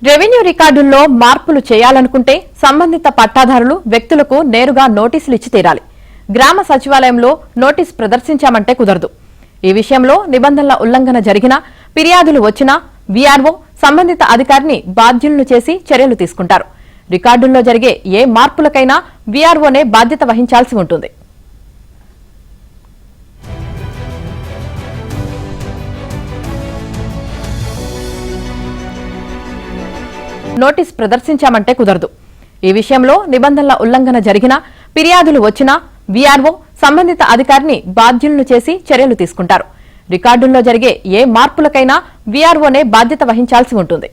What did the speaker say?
Revenue రికార్డుల్లో మార్పులు చేయాలనుకుంటే సంబంధిత పట్టాదారులు వ్యక్తులకు నేరుగా నోటీసులు ఇచ్చి తీరాలి. గ్రామ సచివాలయంలో నోటీసు ప్రదర్శించామంటే కుదరదు. ఈ విషయంలో నిబంధనల ఉల్లంఘన జరిగినా, ఫిర్యాదులు వచ్చినా వీఆర్ఓ సంబంధిత అధికారిని బాధ్యులను చేసి చర్యలు తీసుకుంటారు. రికార్డుల్లో జరిగే ఏ మార్పులకైనా వీఆర్ఓనే బాధ్యత వహించాల్సి ఉంటుంది. నోటీసు ప్రదర్శించామంటే కుదరదు. ఈ విషయంలో నిబంధనల ఉల్లంఘన జరిగినా, ఫిర్యాదులు వచ్చినా వీఆర్ఓ సంబంధిత అధికారిని బాధ్యులను చేసి చర్యలు తీసుకుంటారు. రికార్డుల్లో జరిగే ఏ మార్పులకైనా వీఆర్ఓనే బాధ్యత వహించాల్సి ఉంటుంది.